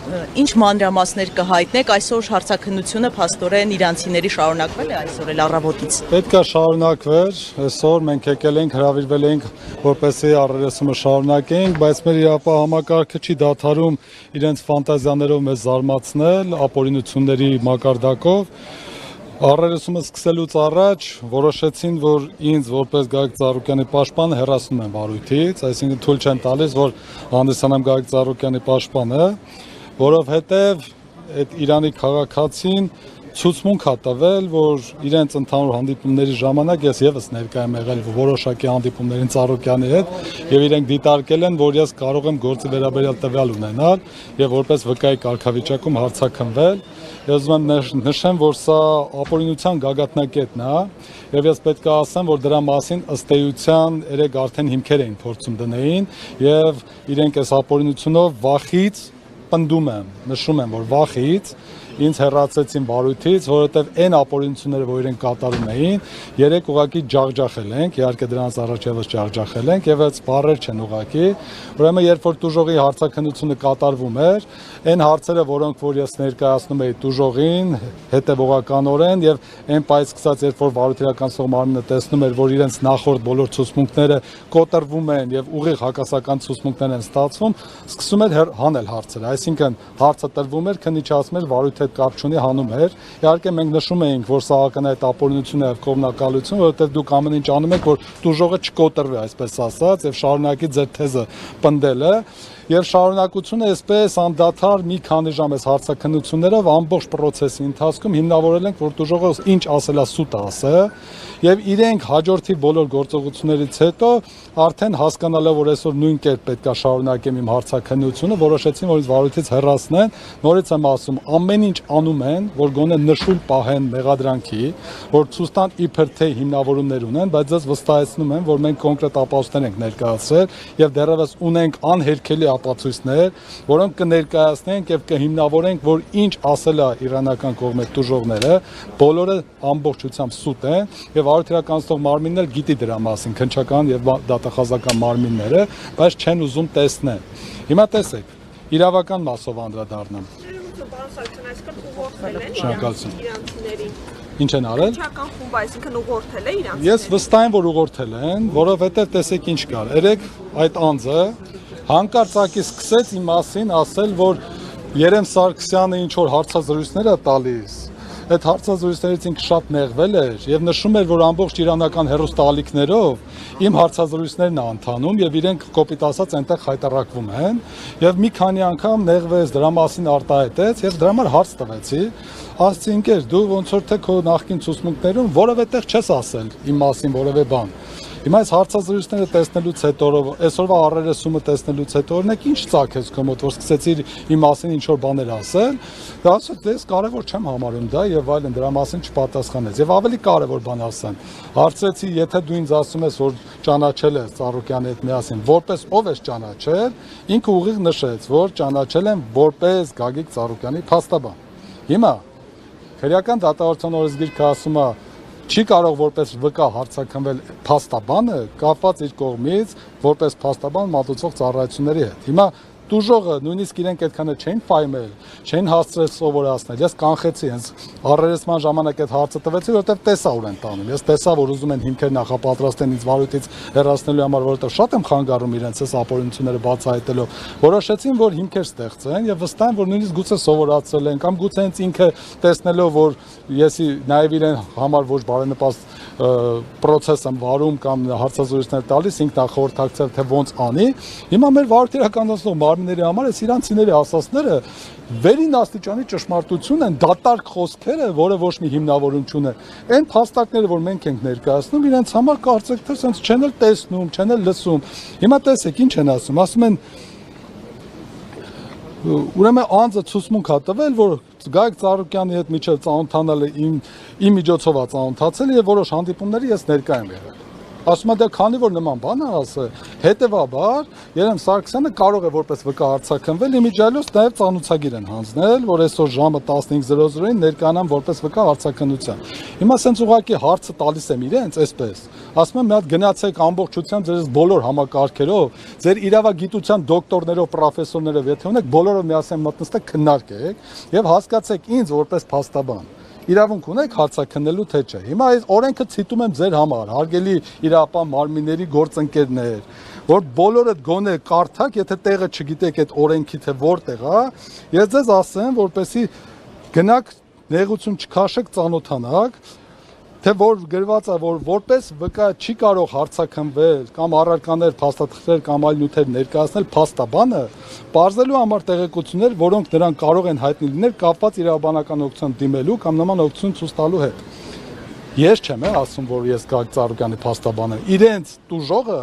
ինչ մանրամասներ կհայտնեք, այսօր հարցաքննությունը փաստորեն իրանցիների շարունակվել է այսօր էլ առավոտից։ Պետք է շարունակվեր, այսօր մենք եկել ենք, հրավիրվել ենք, որպեսզի առերեսումը շարունակենք, բայց մեր իրավապահ համակարգը չի դադարում իրենց ֆանտազիաներով մեզ զարմացնել, ապօրինությունների մակարդակով։ Առերեսումը սկսելուց առաջ որոշեցին, որ ինձ որպես Գագիկ Ծառուկյանի պաշտպան հեռացնում են վարույթից, այսինքն թույլ չեն տալիս, որ հանդիսանամ Գագիկ Ծառուկյանի պաշտպանը, որովհետև այդ Իրանի քաղաքացին ցուցմունք է տվել, որ իրենց ընդհանուր հանդիպումների ժամանակ ես եւս ներկա եմ եղել որոշակի հանդիպումներին Ծառուկյանի հետ եւ իրենք դիտարկել են, որ ես կարող եմ գործի վերաբերյալ տվյալ ունենալ եւ որպես վկայի կարգավիճակում հարցաքննվել։ Ես ուզում եմ նշեմ, որ սա ապօրինության գագաթնակետն է եւ ես պետք է ասեմ, որ դրա մասին ըստ էության երեք արդեն հիմքեր էին փորձում դնեին եւ իրենք այս ապօրինությունով վախից պնդում եմ, նշում եմ, որ վախից ինձ հեռացեցին վարույթից, որովհետև այն ապօրինությունները, որ իրենք կատարում էին, երեք ուղղակի ջախջախել ենք, իհարկե դրանց առաջ եւս ջախջախել ենք եւ այս բառեր չեն ուղղակի։ Ուրեմն երբ որ տուժողի հարցաքննությունը կատարվում էր, այն հարցերը, որոնք որ ես ներկայացնում էի տուժողին, հետեւողականորեն եւ այն պայծ սկսած, երբ որ վարույթերականցող մարմինը տեսնում էր, որ իրենց նախորդ բոլոր ցուցմունքները կոտրվում են եւ ուղիղ հակասական ցուցմունքներ են ստացվում, սկսում էր հանել հարցերը, այսինքն հարցը տրվում էր, քննիչացում էր վարույթի կապ չունի հանում էր։ Իհարկե մենք նշում էինք, որ սա ակնհայտ ապօրինություն է եւ կողմնակալություն, որովհետեւ դուք ամեն ինչ անում եք, որ տուժողը չկոտրվի, այսպես ասած, եւ շարունակի ձեր թեզը պնդելը։ Եվ շարունակությունը այսպես անդադար մի քանի ժամ այս հարցաքննություններով ամբողջ process-ի ընթացքում հիմնավորել ենք, որ տուժողը ինչ ասելա սուտ ասը, եւ իրենք հաջորդի բոլոր գործողություններից հետո արդեն հասկանալով, որ այսօր նույն կերպ պետք է շարունակեմ իմ հարցաքննությունը, որոշեցին, որ ինձ վարույթից հեռացնեն։ Նորից եմ ասում, ամեն ինչ անում են, որ գոնե նշույլ պահեն մեղադրանքի, որ ցույց տան իբր թե հիմնավորումներ ունեն, բայց ես վստահեցնում եմ, որ մենք կոնկրետ ապացույցներ ենք ներկայացրել եւ դեռևս ունենք անհերքելի ապացույցներ, որոնք կներկայացնենք եւ կհիմնավորենք, որ ինչ ասել է իրանական կողմի տուժողները, բոլորը ամբողջությամբ սուտ են եւ արդյունականացող մարմինն էլ գիտի դրա մասին, քննչական եւ դատախազական մարմինները, բայց չեն ուզում տեսնել։ Հիմա տեսեք, իրավական մասով անդրադառնամ։ Ինչ են արել։ Քննչական խումբ, այսինքն ուղղորդել է իրանց։ Ես վստահ եմ, որ ուղղորդել են, որովհետեւ տեսեք ինչ կար։ Երեք այդ անձը հանկարծակի սկսեց իմ մասին ասել, որ Երեմ Սարգսյանը ինչ որ հարցազրույցներ է տալիս։ Այդ հարցազրույցներից ինքը շատ նեղվել էր եւ նշում էր, որ ամբողջ իրանական հերոստալիքներով իմ հարցազրույցներն է ընթանում եւ իրենք կոպիտ ասած այնտեղ խայտարակվում են եւ մի քանի անգամ նեղվեց, դրա մասին արտահայտեց եւ դրա համար հարց տվեցի։ Ասացի ինքեր, դու ոնց որ թե քո նախկին ցուցմունքներում որևէ տեղ չես ասել իմ մասին որևէ բան։ Հիմա այս հարցազրույցները տեսնելուց հետո, այսօրվա առերեսումը տեսնելուց հետո, օրինակ ինչ ծագեց քո մոտ, որ սկսեցիր իմ մասին ինչ որ բաներ ասել, դա ասած ես կարևոր չեմ համարում դա եւ այլն, դրա մասին չպատասխանեց։ Եվ ավելի կարևոր բան ասեմ, հարցրեցի, եթե դու ինձ ասում ես, որ ճանաչել ես Ծառուկյանի հետ միասին, որպես ով ես ճանաչել, ինքը ուղիղ նշեց, որ ճանաչել եմ որպես Գագիկ Ծառուկյանի փաստաբան։ Հիմա քրեական դատավարության օրենսգիրքը ասում է չի կարող որպես վկա հարցաքննվել փաստաբանը կապված իր կողմից որպես փաստաբան մատուցող ծառայությունների հետ։ Հիմա տուժողը նույնիսկ իրենք այդքանը չէին ֆայմել, չէին հասցրել սովորացնել։ Ես կանխեցի հենց առերեսման ժամանակ այդ հարցը տվեցի, որովհետև տեսա ուր են տանում։ Ես տեսա, որ ուզում են հիմքեր նախապատրաստեն ինձ վարույթից հեռացնելու համար, որովհետև շատ եմ խանգարում իրենց այս ապօրինությունները բացահայտելով։ Որոշեցին, որ հիմքեր ստեղծեն եւ վստահ եմ, որ նույնիսկ գուցե սովորացել են կամ գուցե հենց ինքը տեսնելով, որ եսի նաեւ իրեն համար ոչ բարենպաստ process եմ վարում կամ հարցազրույցներ տալիս, ինքն է խորհրդակցել թե ոնց անի։ Հիմա մեր վարույթերականացնող մարմինների համար այս իրանցիների ասածները վերին աստիճանի ճշմարտություն են, դատարկ խոսքերը, որը ոչ մի հիմնավորում չունի։ Այն փաստարկները, որ մենք ենք ներկայացնում, իրենց համար կարծեք թե sense չեն էլ տեսնում, չեն էլ լսում։ Հիմա տեսեք ինչ են ասում, ասում են ուրեմն անձը ցուցմունք է տվել, որ Գագիկ Ծառուկյանի հետ միջև ծանոթանալը իմ միջոցով է ծանոթացել եւ որոշ հանդիպումների ես ներկա եմ եղել։ Ասում եմ դե քանի որ նման բան է ասել, հետևաբար Երեմ Սարգսյանը կարող է որպես վկա արձակնվել, իմիջիալոց նաև ծանուցագիր են հանձնել, որ այսօր ժամը 15:00-ին ներկայանան որպես վկա արձակնության։ Հիմա սենց ուղղակի հարցը տալիս եմ իրենց, այսպես։ Ասում եմ մի հատ գնացեք ամբողջությամբ ձեր բոլոր համակարգերով, ձեր իրավագիտության դոկտորներով, պրոֆեսորներով, եթե ունեք, բոլորով միասին մտնստեք քննարկեք եւ հասկացեք ինձ որպես փաստաբան։ Իրավունք ունեք հարցաքննելու թե չէ։ Հիմա այս օրենքը ցիտում եմ ձեր համար, հարգելի իրավապահ մարմինների գործընկերներ, որ բոլորդ գոնե կարդաք, եթե տեղը չգիտեք այդ օրենքի թե որտեղ է, ես ձեզ ասեմ, որպեսի գնաք նեղություն չքաշեք, ծանոթանաք, թե որ գրված է, որ որպես վկա չի կարող հարցաքննվել կամ առարկաներ, փաստաթղթեր կամ այլ նյութեր ներկայացնել փաստաբանը, բարձելու համար տեղեկություններ, որոնք նրան կարող են հայտնի լինել կապված իրավաբանական օգնության դիմելու կամ նման օգնություն ցույց տալու հետ։ Ես չեմ ասում, որ ես Գագիկ Ծառուկյանի փաստաբանը, իրենց տուժողը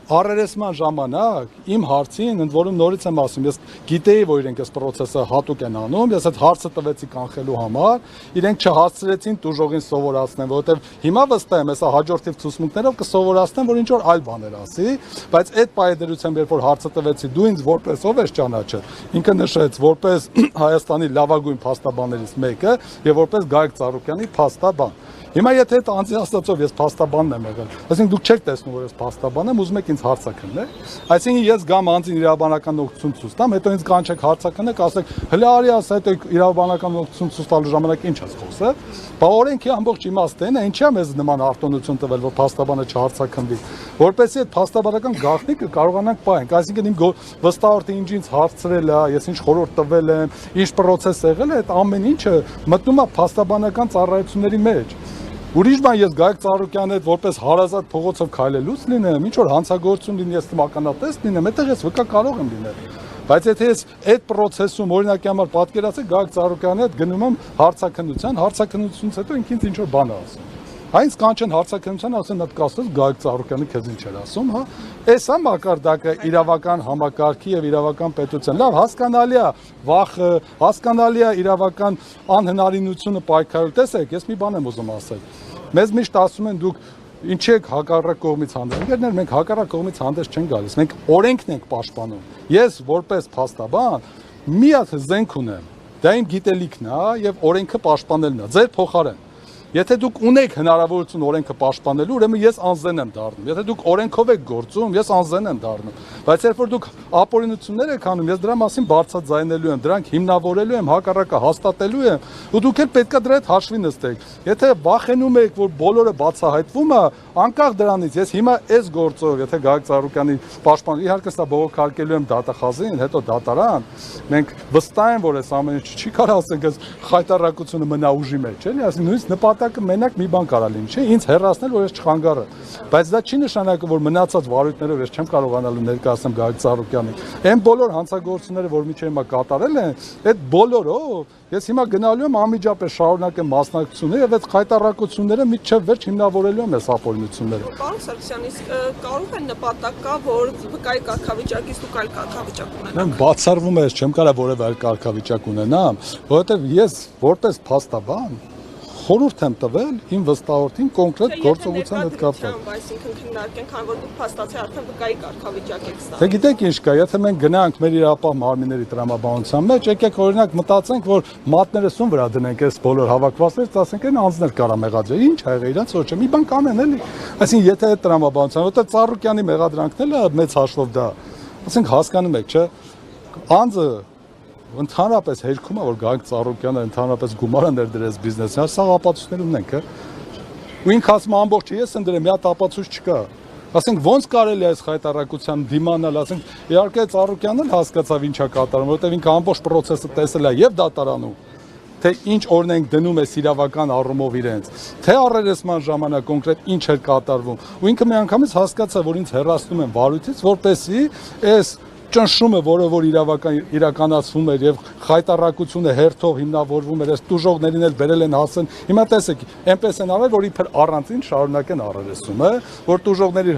առերեսման ժամանակ իմ հարցին, ընդ որում նորից եմ ասում, ես գիտեի, որ իրենք այս process-ը հատուկ են անում, ես այդ հարցը տվեցի կանխելու համար, իրենք չհասցրեցին տուժողին սովորացնեն, որովհետև հիմա վստահ եմ, հեսա հաջորդիվ ցուցմունքներով կսովորացնեն, որ ինչ որ այլ բաներ ասի, բայց այդ պայդերությամբ, երբ որ հարցը տվեցի, դու ինձ որպես ով ես ճանաչել, ինքը նշեց որպես Հայաստանի լավագույն փաստաբաններից մեկը եւ որպես Գագիկ Ծառուկյանի փաստաբան։ Հիմա եթե այդ անձի աստծով ես փաստաբանն եմ եղել, այսինքն դուք չեք տեսնում, որ ես փաստաբան եմ, ուզում եք ինձ հարցաքննեք, այսինքն ես գամ անձին իրավաբանական օգնություն ցույց տամ, հետո ինձ կանչեք հարցաքննեք, ասեք, հələ արի ասա, հետո իրավաբանական օգնություն ցույց տալու ժամանակ ինչ ես խոսել, բա օրենքի ամբողջ իմաստն է, ինչի՞ է մեզ նման արտոնություն տվել, որ փաստաբանը չհարցաքննվի, որպեսզի այդ փաստաբանական գաղտնիքը կարողանանք պահենք, այսինքն իմ վստահորդը ինչ հարցրել է, ես ինչ խորհուրդ տվել եմ, ինչ process եղել է, այդ ամեն ինչը մտնում է փաստաբանական ծառայությունների մեջ։ Ուրիշ բան ես Գագիկ Ծառուկյանի հետ որպես հարազատ փողոցով քայլելուց լինեմ, ինչ որ հանցագործություն լինի, ես մականատես լինեմ, այդտեղ ես վկա կարող եմ լինել։ Բայց եթե ես այդ process-ում օրինակի համար պատկերացեք Գագիկ Ծառուկյանի հետ գնում եմ հարցաքննությունից հետո ինքնից ինչ որ բան ասում։ Այնց կանչեն հարցաքննության, ասեն այդ կասես Գագիկ Ծառուկյանը քեզ ինչ էր ասում, հա։ Էս է մակարդակը իրավական համակարգի եւ իրավական պետության։ Լավ, հասկանալի է վախը, հասկանալի է իրավական անհնարինությունը պայքարել։ Տեսեք, ես մի բան եմ ուզում ասել։ Մեզ միշտ ասում են դուք ինչի եք հակառակ կողմից հանդես։ Ընկերներ, մենք հակառակ կողմից հանդես չենք գալիս։ Մենք օրենքն ենք պաշտպանում։ Ես որպես փաստաբան մի հատ զենք ունեմ։ Դա իմ գիտելիքն է եւ օրենքը պաշտպանելն է։ Ձեր փոխարեն Եթե դուք ունեք հնարավորություն օրենքը պաշտպանելու, ուրեմն ես անզեն եմ դառնում։ Եթե դուք օրենքով եք գործում, ես անզեն եմ դառնում։ Բայց երբ որ դուք ապօրինություններ եք անում, ես դրա մասին բարձրաձայնելու եմ, դրանք հիմնավորելու եմ, հակառակը հաստատելու եմ, ու դուք էլ պետքա դրա հետ հաշվի նստեք։ Եթե վախենում եք, որ բոլորը բացահայտվում է, անկախ դրանից, ես հիմա այս գործով, եթե Գագիկ Ծառուկյանի պաշտպան, իհարկե սա բողոքարկելու եմ դատախազին, հետո դատարան, մենք վստահ եմ, որ այս ամեն ինչը չի կարող ասենք, այս խայտառակությունը մնա ուժի մեջ, էլի, ասենք նույնիսկ նպատակը մենակ մի բան կարա լինի, չէ, ինձ հեռացնել, որ ես չխանգարը։ Բայց դա չի նշանակում, որ մնացած վարույթներով ես չեմ կարողանալու ներկայացնել Գագիկ Ծառուկյանին։ Այն բոլոր հանցագործությունները, որ միջև հիմա կատարել են, այդ բոլորով ես հիմա գնալու եմ անմիջապես շարունակեմ մասնակցությունը եւ այդ խայտառակությունները միջև վերջ հիմնավորելու եմ այս ապօրինությունները։ Պարոն Սարգսյան, իսկ կարող է նպատակ կա, որ վկայի կարգավիճակից դուք այլ կարգավիճակ ունենաք։ Բացառվում է, ես չեմ կարող որևէ այլ կարգավիճակ ունենամ, որովհետեւ ես որպես փաստաբան խորհուրդ եմ տվել իմ վստահորդին կոնկրետ գործողության հետ կապված։ Այսինքն քննարկենք, քանի որ դուք փաստացի արդեն վկայի կարգավիճակ եք ստանում։ Դե գիտեք ինչ կա, եթե մենք գնանք մեր իրավապահ մարմինների տրամաբանության մեջ, եկեք օրինակ մտածենք, որ մատները սուն վրա դնենք այս բոլոր հավաքվածներից, ասենք այն անձներ կարա մեղադրել։ Ինչ ա եղել իրանց ոչ մի բան կանեն էլի։ Այսինքն եթե այդ տրամաբանության, որտեղ Ծառուկյանի մեղադրանքն էլ մեծ հաշվով դա, ասենք հասկանում եք, չէ՞, անձը ընդհանրապես հերքում է, որ Գագիկ Ծառուկյանը ընդհանրապես գումար է ներդրել բիզնեսին, սա ապացույցներ ունենք, ու ինքը ասում ամբողջը ես եմ դրել, մի հատ ապացույց չկա։ Ասենք ոնց կարելի է այս խայտառակության դիմանալ, ասենք իհարկե Ծառուկյանն էլ հասկացավ ինչա կատարում, որովհետև ինքը ամբողջ process-ը տեսել է եւ դատարանում, թե ինչ օրենք դնում է իրավական առումով իրենց, թե առերեսման ժամանակ կոնկրետ ինչ էր կատարվում, ու ինքը միանգամից հասկացավ, որ ինձ հեռացնում են վարույթից, որպեսզի այս ճնշումը, որը որ իրականացվում էր եւ խայտառակությունը հերթով հիմնավորվում էր, այս տուժողներին էլ բերել են հասեն։ Հիմա տեսեք, այնպես են արել, որ իբր առանցին շարունակեն առերեսումը, որ տուժողների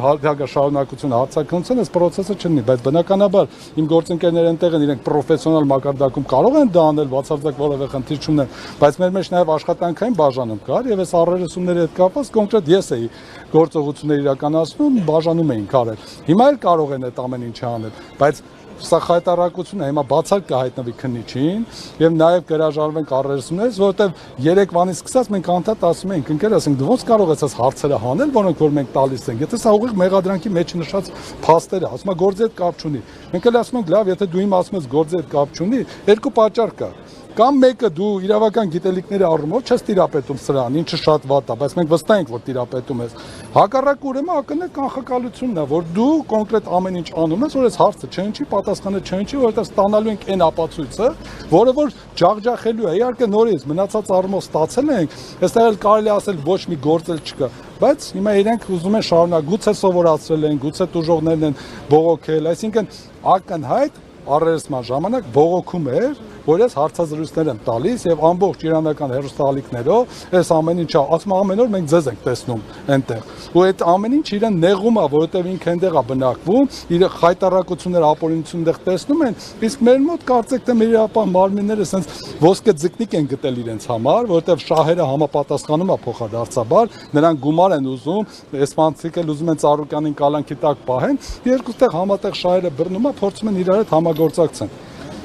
շարունակությունը հարձակությունն այս process-ը չլինի, բայց բնականաբար իմ գործընկերները այնտեղ են, իրենք պրոֆեսիոնալ մակարդակում կարող են դա անել, բացարձակ որևէ խնդիր չունեն, բայց մեր մեջ նաեւ աշխատանքային բաժանում կար եւ այս առերեսումների հետ կապված կոնկրետ ես էի գործողություններ իրականացնում, բաժանում էին կարել։ Հիմա էլ կարող են այդ ամեն ինչը անել, բայց սա խայտարակությունը հիմա բացարձակ կհայտնվի քննիչին եւ նաեւ կհրաժարվենք առերեսումներից, որովհետեւ Երևանից սկսած մենք անդադ ասում ենք ընկեր, ասենք դու ո՞նց կարող ես այս հարցերը հանել, որոնք որ մենք տալիս ենք։ Եթե սա ուղիղ մեղադրանքի մեջ նշած փաստեր է, ասում է գործի հետ կապ չունի։ Մենք էլ ասում ենք լավ, եթե դու իմ ասում ես գործի հետ կապ չունի, երկու պատճառ կա։ Կամ մեկը դու իրավական գիտելիքների առումով չես տիրապետում սրան, ինչը շատ վատ է, բայց մենք վստահ ենք, որ տիրապետում ես։ Հակառակ ուրեմն ակնհայտ կանխակալությունն է, որ դու կոնկրետ ամեն ինչ անում ես, որ այս հարցը չհնչի, պատասխանը չհնչի, որովհետև ստանալու ենք այն ապացույցը, որը որ ջախջախելու է։ Իհարկե նորից մնացած առումով ստացել ենք, այստեղ էլ կարելի ասել ոչ մի գործ էլ չկա, բայց հիմա իրենք ուզում են շարունակ, գուցե սովորացրել են, գուցե տուժողներն են բողոքել, այսինքն ակնհայտ առերեսման ժամանակ բողոքում էր, որ ես հարցազրույցներ եմ տալիս եւ ամբողջ իրանական հերոստալիքներով այս ամեն ինչը ասում ամեն օր մենք ձեզ ենք տեսնում այնտեղ ու այդ ամեն ինչ իրեն նեղում է որովհետեւ ինքը այնտեղ է բնակվում իր խայտարակությունները ապօրինություններ տեսնում են իսկ մեր մոտ կարծեք թե մեր իրապահ մարմինները ասենց ոսկե ձկնիկ են գտել իրենց համար որովհետեւ շահերը համապատասխանում է փոխադարձաբար նրանք գումար են ուզում էսպանցիկ էլ ուզում են Ծառուկյանին կալանքի տակ պահեն երկուստեղ համատեղ շահերը բռնում է փորձում են իրար հետ համագործակցեն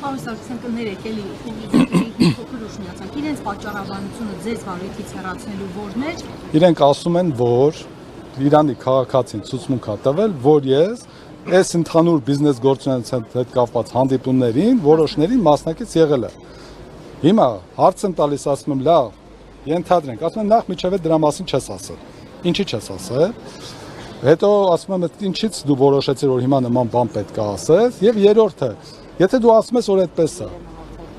Պարոն Սարգսյան եկելի փոքր ուշնիացանք իրենց պատճառաբանությունը ձեզ վարույթից հեռացնելու որն էր իրենք ասում են որ Իրանի քաղաքացին ցուցմունք է տվել որ ես այս ընդհանուր բիզնես գործունեության հետ կապված հանդիպումներին որոշներին մասնակից եղել եմ հիմա հարց եմ տալիս ասում եմ լավ ենթադրենք ասում եմ նախ միջև դրա մասին չես ասել ինչի չես ասել հետո ասում եմ ինչից դու որոշեցիր որ հիմա նման բան պետք է ասես եւ երրորդը Եթե դու ասում ես որ այդպես է,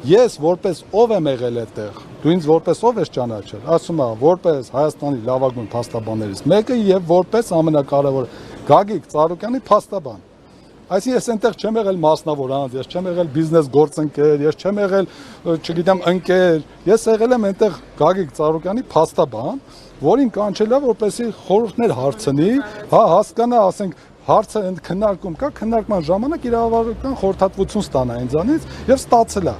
ես որպես ով եմ եղել այդտեղ, դու ինձ որպես ով ես ճանաչել, ասում եմ որպես Հայաստանի լավագույն փաստաբաններից մեկը եւ որպես ամենակարևորը Գագիկ Ծառուկյանի փաստաբան։ Այսինքն ես այնտեղ չեմ եղել մասնավոր անձ, ես չեմ եղել բիզնես գործընկեր, ես չեմ եղել, չգիտեմ, ընկեր, ես եղել եմ այնտեղ Գագիկ Ծառուկյանի փաստաբան, որին կանչել է որպեսզի խորհուրդներ հարցնի, հա հասկանա, ասենք հարցը քննարկում կա, քննարկման ժամանակ իրավարական խորհրդատվություն ստանա ինձանից եւ ստացել է։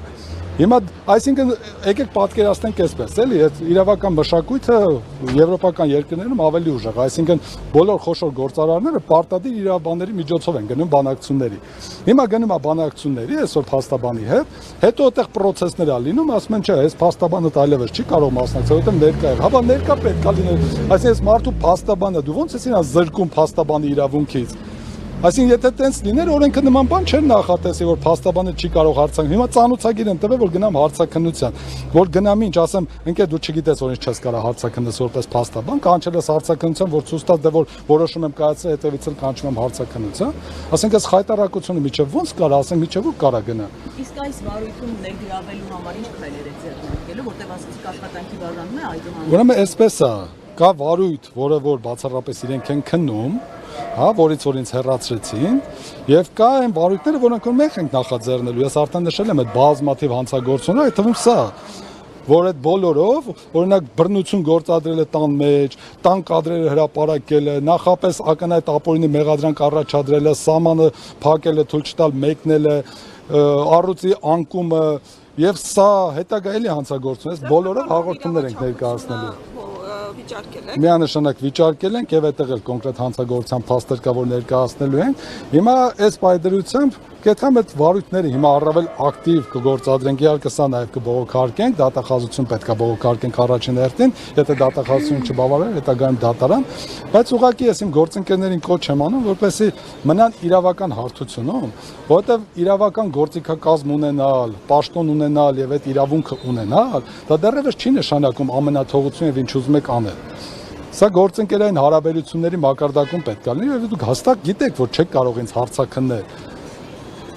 Հիմա այսինքն եկեք պատկերացնենք այսպես, էլի, այդ իրավական մշակույթը եվրոպական երկրներում ավելի ուժեղ, այսինքն բոլոր խոշոր գործարարները պարտադիր իրավաբանների միջոցով են գնում բանակցությունների։ Հիմա գնում է բանակցությունների, այսօր փաստաբանի հետ, հետո այդտեղ process-ներ է լինում, ասում են, չէ, այս փաստաբանը այլևս չի կարող մասնակցել, որովհետեւ ներկա է։ Հա, բա ներկա պետք է լինել։ Այսինքն այս մարդու փաստաբանը դու ո՞նց ես իրան զրկում փաստաբանի իրավունքից։ Այսինքն եթե տենց լիներ օրենքը նման բան չէր նախատեսի որ փաստաբանը չի կարող հարցակցել հիմա ծանոթագիր են տվել որ գնամ հարցակնության որ գնամ ինչ ասեմ ընկեր դու չգիտես որ ինչ չես կարող հարցակնես որպես փաստաբան կանչել ես հարցակնության որ ցույց տա դե որ որոշում եմ կայացրել հետևից էլ կանչում եմ հարցակնության ասենք այս խայտարակությունը միջև ոնց կարա ասենք միջև ու կարա գնա իսկ այս վարույթում ներգրավելու համար ինչ քայլեր եք ձեռնարկելու որտեղ ասեցիք աշխատանքի բաժանում է այդուհանդերձ ուրեմն այսպես է կա վարույթ որը որ բացառապես իրենք են քննում հա որից որ ինձ հեռացրեցին եւ կա այն վարույթները որոնք որ մենք ենք նախաձեռնելու ես արդեն նշել եմ այդ բազմաթիվ հանցագործությունները այդ թվում սա որ այդ բոլորով օրինակ բռնություն գործադրել է տան մեջ տան կադրերը հրապարակել է նախապես ակնհայտ ապօրինի մեղադրանք առաջադրել է սամանը փակել է թույլ չտալ մեկնել է առյուծի անկումը եւ սա հետագա էլի հանցագործություն է բոլորով հաղորդումներ ենք ներկայացնելու վիճարկել եք Միանշանակ վիճարկել ենք եւ այդտեղ էլ կոնկրետ հանցագործության փաստեր կա որ ներկայացնելու ենք հիմա այս պայդրությամբ Կեթամ այդ վարույթները հիմա առավել ակտիվ կգործադրենք իհարկե սա նաև կբողոքարկենք դատախազություն պետք է բողոքարկենք առաջին հերթին եթե դատախազությունը չբավարար հետագայում դատարան բայց ուղղակի ես իմ գործընկերներին կոչ եմ անում որպեսզի մնան իրավական հարթությունում որովհետև իրավական գործիքակազմ ունենալ պաշտոն ունենալ եւ այդ իրավունքը ունենալ դա դեռևս չի նշանակում ամենաթողություն եւ ինչ ուզում եք անել Սա գործընկերային հարաբերությունների մակարդակում պետք է լինի եւ դուք հստակ գիտեք որ չեք կարող ինձ հարցակննել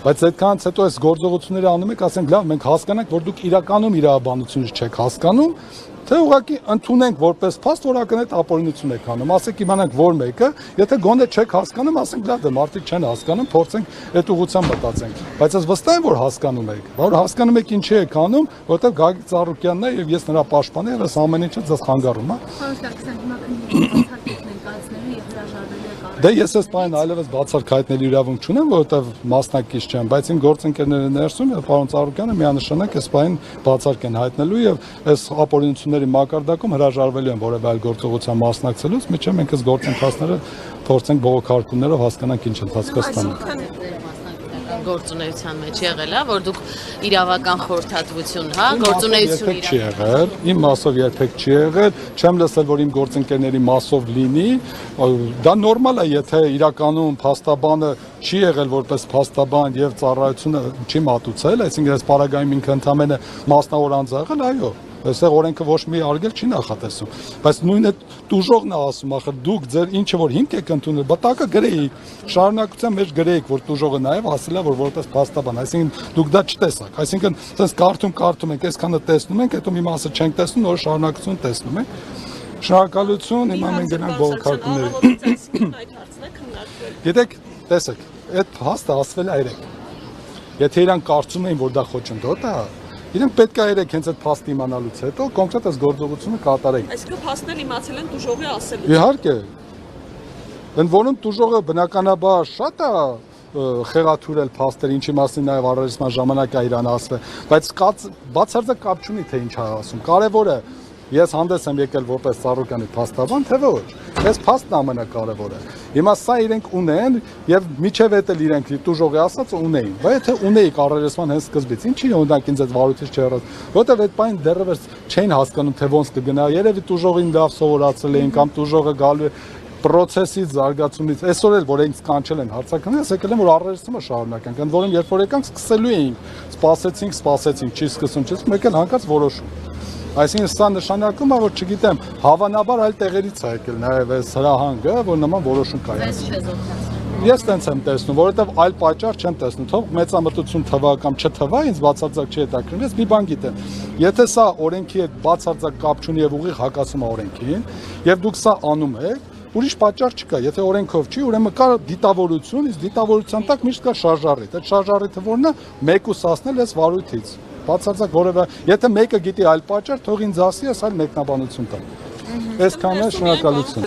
Բայց այդքանից հետո այս գործողությունները անում եք, ասենք լավ, մենք հասկանանք, որ դուք իրականում իրավաբանությունից չեք հասկանում, թե ուղղակի ընդունենք որպես փաստ, որ ակնհայտ ապօրինություն եք անում, ասեք իմանանք որ մեկը, եթե գոնե չեք հասկանում, ասենք լավ, դե մարդիկ չեն հասկանում, փորձենք այդ ուղղությամբ մտածենք, բայց ես վստահ եմ, որ հասկանում եք, որ հասկանում եք ինչի եք անում, որովհետև Գագիկ Ծառուկյանն է եւ ես նրա պաշտպանն եմ, ես ամեն ինչը ձեզ խանգարում, հա։ Պարոն Սարգսյան, հիմա քննիչի բացառիկ ներկայացնելու եւ հրաժարվելու եք Դե ես այս բանը այլևս բացառք հայտնելու իրավունք չունեմ, որովհետև մասնակից չեմ, բայց իմ գործընկերները ներսում եւ պարոն Ծառուկյանը միանշանակ այս բանը բացառք են հայտնելու եւ այս ապօրինությունների մակարդակում հրաժարվելու են որևէ այլ գործողության մասնակցելուց, միջև մենք այս գործընթացները փորձենք բողոքարկումներով հասկանանք ինչ ընթացք կստանա։ Գործունեության մեջ եղել է, որ դուք իրավական խորհրդատվություն, հա, գործունեություն չի եղել, իմ մասով երբեք չի եղել, չեմ լսել, որ իմ գործընկերների մասով լինի, դա նորմալ է, եթե իրականում փաստաբանը չի եղել որպես փաստաբան եւ ծառայությունը չի մատուցել, այսինքն այս պարագայում ինքը ընդամենը մասնավոր անձ եղել, այո, այստեղ օրենքը ոչ մի արգել չի նախատեսում, բայց նույնը տուժողն է ասում, ախր դուք ձեր ինչը որ հիմք եք ընդունել, բտակը գրեիք, շարունակության մեջ գրեիք, որ տուժողը նաև ասել է, որ որպես փաստաբան, այսինքն դուք դա չտեսաք, այսինքն sense կարդում ենք, այսքանը տեսնում ենք, հետո մի մասը չենք տեսնում, նոր շարունակություն տեսնում ենք։ Շնորհակալություն, հիմա մենք գնանք բողոքարկումների։ Գիտեք, տեսեք, այդ փաստը ասվել է երեք։ Եթե իրանք կարծում էին, որ դա խոչընդոտ է, իրենք պետք է երեք հենց այդ փաստը իմանալուց հետո կոնկրետ այս գործողությունը կատարեն։ Այսինքն փաստն իմացել են դժողի ասելուց։ Իհարկե։ Ընդ որում դժողը բնականաբար շատ է խեղաթյուրել փաստեր, ինչի մասին նաև առերեսման ժամանակ է իրան ասվել, բայց բացարձակ կապ չունի թե ինչ է ասում։ Կարևորը ես հանդես եմ եկել որպես Ծառուկյանի փաստաբան, թե ոչ։ Այս փաստն ամենակարևորը։ Հիմա սա իրենք ունեն եւ միջև էլ իրենք դժողի ասածը ունեին։ Բայց եթե ունեիք առերեսման հենց սկզբից, ինչի օրինակ ինձ այդ վարույթից չհեռաց, որովհետեւ այդ բանը դեռևս չէին հասկանում, թե ոնց կգնա։ Երևի դժողին լավ սովորացել էին կամ դժողը գալու է process-ից զարգացումից այսօր էլ որ ինձ կանչել են հարցականը, ես եկել եմ որ առերեսումը շարունակենք, ընդ որում երբ որ եկանք սկսելու էինք, սպասեցինք, չի սկսում, մեկ էլ հանկարծ որոշում։ Այսինքն սա նշանակում է, որ չգիտեմ, հավանաբար այլ տեղերից է եկել նաև այս հրահանգը, որ նման որոշում կայացնի։ Ես տենց եմ տեսնում, որովհետև այլ պատճառ չեմ տեսնում, թող մեծամտություն թվա կամ չթվա, ինձ բացարձակ չի հետաքրքրում, ես մի բան գիտեմ։ Եթե սա օրենքի հետ բացարձակ կապ չունի եւ ուղիղ հակասում է օրենքին, եւ դուք սա անում եք, ուրիշ պատճառ չկա, եթե օրենքով չի, ուրեմն կա դիտավորություն, իսկ դիտավորության տակ միշտ կա շարժառիթ։ Այդ շարժառիթը որն է, մեկուս ասնել այս վարույթից։ Բացարձակ որևէ, եթե մեկը գիտի այլ պատճառ, թող ինձ ասի, ես այլ մեկնաբանություն տամ։ Այսքանն է, շնորհակալություն։